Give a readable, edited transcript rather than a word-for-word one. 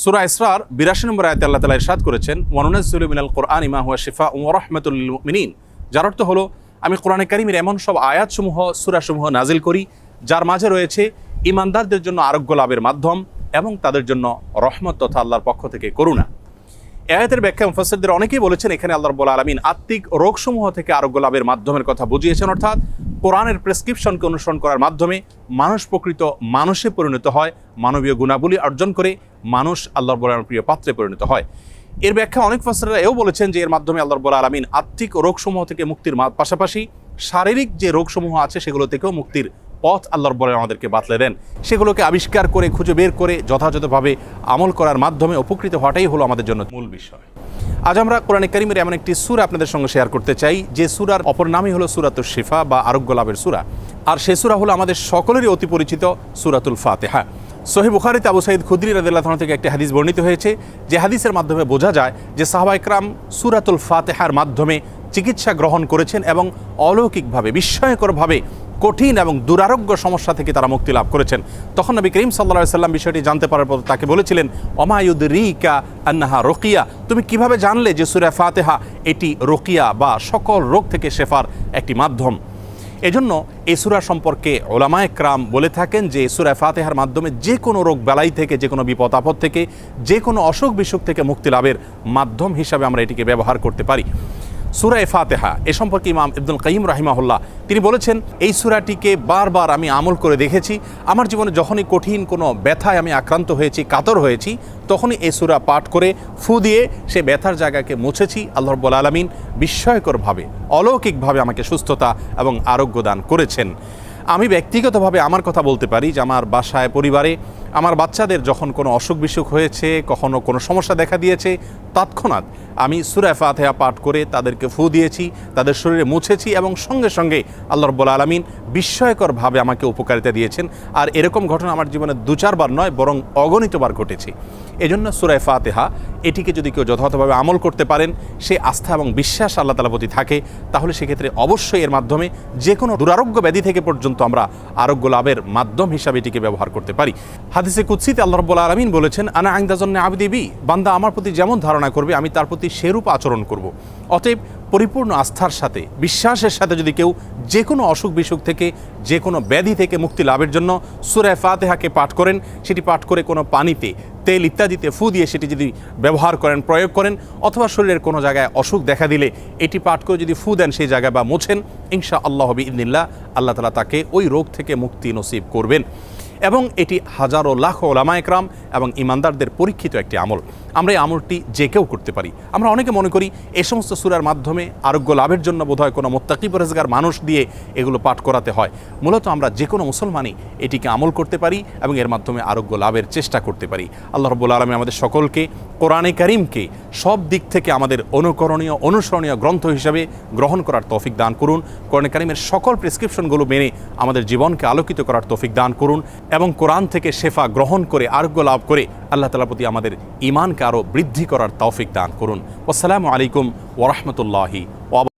সূরা ইসরার ৮২ নম্বর আয়াতে আল্লাহ তাআলা ইরশাদ করেছেন, ওয়ানুনাজ্জিলু মিনাল কুরআনি মা হুয়া শিফাউন ওয়া রাহমাতুল লিল মুমিনিন। যার অর্থ হলো, আমি কোরআনে কারীমের এমন সব আয়াতসমূহ, সূরাসমূহ নাজিল করি যার মাঝে রয়েছে ঈমানদারদের জন্য আরোগ্য লাভের মাধ্যম এবং তাদের জন্য রহমত তথা আল্লাহর পক্ষ থেকে করুণা। এই আয়াতের ব্যাখ্যা মুফাসসিরদের অনেকেই বলেছেন, এখানে আল্লাহ রাব্বুল আলামিন আত্মিক রোগসমূহ থেকে আরোগ্য লাভের মাধ্যমের কথা বুঝিয়েছেন, অর্থাৎ কোরআনের প্রেসক্রিপশনকে অনুসরণ করার মাধ্যমে মানুষ প্রকৃত মানুষে পরিণত হয়, মানবীয় গুণাবলী অর্জন করে মানুষ আল্লাহ রাব্বুল আলামিনের প্রিয় পাত্রে পরিণত হয়। এর ব্যাখ্যা অনেক মুফাসসিররা এও বলেছেন যে এর মাধ্যমে আল্লাহ রাব্বুল আলামিন আত্মিক রোগসমূহ থেকে মুক্তির পাশাপাশি শারীরিক যে রোগসমূহ আছে সেগুলো থেকেও মুক্তির পথ আল্লাহ রাব্বুল আলামিন আমাদেরকে বাতলে দেন। সেগুলোকে আবিষ্কার করে খুঁজে বের করে যথাযথভাবে আমল করার মাধ্যমে উপকৃত হওয়াটাই হলো আমাদের জন্য মূল বিষয়। আজ আমরা কোরআনে কারীমের এমন একটি সূরা আপনাদের সঙ্গে শেয়ার করতে চাই যে সূরার অপর নামই হলো সূরাতুশ শিফা বা আরোগ্য লাভের সূরা। আর সেই সূরা হলো আমাদের সকলেরই অতি পরিচিত সূরাতুল ফাতিহা। সহিহ বুখারীতে আবু সাঈদ খুদরী রাদিয়াল্লাহু আনহু থেকে একটি হাদিস বর্ণিত হয়েছে, যে হাদিসের মাধ্যমে বোঝা যায় যে সাহাবায়ে কেরাম সূরাতুল ফাতিহার মাধ্যমে চিকিৎসা গ্রহণ করেছেন এবং অলৌকিকভাবে, বিস্ময়করভাবে কঠিন এবং দুরারোগ্য সমস্যা থেকে তারা মুক্তি লাভ করেছেন। তখন নবী করিম সাল্লাল্লাহু আলাইহি সাল্লাম বিষয়টি জানতে পারার পর তাকে বলেছিলেন, ওমা ইউদরিকা আন্নাহা রুকিয়া, তুমি কিভাবে জানলে যে সূরা ফাতিহা এটি রুকিয়া বা সকল রোগ থেকে শেফার একটি মাধ্যম। এজন্য এই সূরা সম্পর্কে উলামায়ে কেরাম বলে থাকেন যে সূরা ফাতিহার মাধ্যমে যে কোনো রোগ বালাই থেকে, যে কোনো বিপদ আপদ থেকে, যে কোনো অসুখ বিসুখ থেকে মুক্তি লাভের মাধ্যম হিসাবে আমরা এটিকে ব্যবহার করতে পারি। সূরা ফাতিহা এ সম্পর্কে ইমাম ইবনুল কাইয়িম রাহিমাহুল্লাহ তিনি বলেছেন, এই সূরাটিকে বারবার আমি আমল করে দেখেছি। আমার জীবনে যখনই কঠিন কোনো ব্যথায় আমি আক্রান্ত হয়েছি, কাতর হয়েছি, তখনই এই সূরা পাঠ করে ফু দিয়ে সে ব্যথার জায়গাকে মুছেছি। আল্লাহ রাব্বুল আলামিন বিস্ময়করভাবে, অলৌকিকভাবে আমাকে সুস্থতা এবং আরোগ্য দান করেছেন। আমি ব্যক্তিগতভাবে আমার কথা বলতে পারি যে আমার বাসায়, পরিবারে আমার বাচ্চাদের যখন কোনো অসুখ বিসুখ হয়েছে, কখনো কোনো সমস্যা দেখা দিয়েছে, তৎক্ষণাৎ আমি সূরা ফাতিহা পাঠ করে তাদেরকে ফু দিয়েছি, তাদের শরীরে মুছেছি এবং সঙ্গে সঙ্গে আল্লাহ রাব্বুল আলামিন বিস্ময়করভাবে আমাকে উপকারিতা দিয়েছেন। আর এরকম ঘটনা আমার জীবনে ২-৪ বার নয়, বরং অগণিতবার ঘটেছে। এজন্য সূরা ফাতিহা এটিকে যদি কেউ যথাযথভাবে আমল করতে পারেন, সে আস্থা এবং বিশ্বাস আল্লাহ তাআলার প্রতি থাকে, তাহলে সেক্ষেত্রে অবশ্যই এর মাধ্যমে যে কোনো দুরারোগ্য ব্যাধি থেকে পর্যন্ত আমরা আরোগ্য লাভের মাধ্যম হিসাবে এটিকে ব্যবহার করতে পারি। হাদিসে কুদসিতে আল্লাহ রাব্বুল আলামিন বলেছেন, আনা ইনদা যান্নি আবদি বি, বান্দা আমার প্রতি যেমন ধারণা করবে আমি তার প্রতি সেরূপ আচরণ করব। অতএব পরিপূর্ণ আস্থার সাথে, বিশ্বাসের সাথে যদি কেউ যে কোনো অসুখ বিসুখ থেকে, যে কোনো ব্যাধি থেকে মুক্তি লাভের জন্য সূরা ফাতিহাকে পাঠ করেন, সেটি পাঠ করে কোনো পানিতে, তেল ইত্যাদিতে ফু দিয়ে সেটি যদি ব্যবহার করেন, প্রয়োগ করেন, অথবা শরীরের কোনো জায়গায় অসুখ দেখা দিলে এটি পাঠ করে যদি ফু দেন সেই জায়গায় বা মোছেন, ইনশাআল্লাহ বিইذনিল্লাহ আল্লাহ তাআলা তাকে ওই রোগ থেকে মুক্তি নসিব করবেন। এবং এটি হাজারো লাখো উলামায়ে কেরাম এবং ঈমানদারদের পরীক্ষিত একটি আমল। আমরা এই আমলটি যে কেউ করতে পারি। আমরা অনেকে মনে করি এই সমস্ত সূরার মাধ্যমে আরোগ্য লাভের জন্য বোধহয় কোনো মুত্তাকি পরহেজগার মানুষ দিয়ে এগুলো পাঠ করাতে হয়। মূলত আমরা যে কোনো মুসলমানই এটিকে আমল করতে পারি এবং এর মাধ্যমে আরোগ্য লাভের চেষ্টা করতে পারি। আল্লাহ রাব্বুল আলামিন আমাদের সকলকে কোরআনে কারীমকে সব দিক থেকে আমাদের অনুকরণীয়, অনুসরণীয় গ্রন্থ হিসাবে গ্রহণ করার তৌফিক দান করুন। কোরআনে কারীমের সকল প্রেসক্রিপশনগুলো মেনে আমাদের জীবনকে আলোকিত করার তৌফিক দান করুন এবং কোরআন থেকে শেফা গ্রহণ করে আরোগ্য লাভ করে আল্লাহ তাআলার প্রতি আমাদের ঈমানকে আরও বৃদ্ধি করার তৌফিক দান করুন। আসসালামু আলাইকুম ওয়া রাহমাতুল্লাহি ওয়া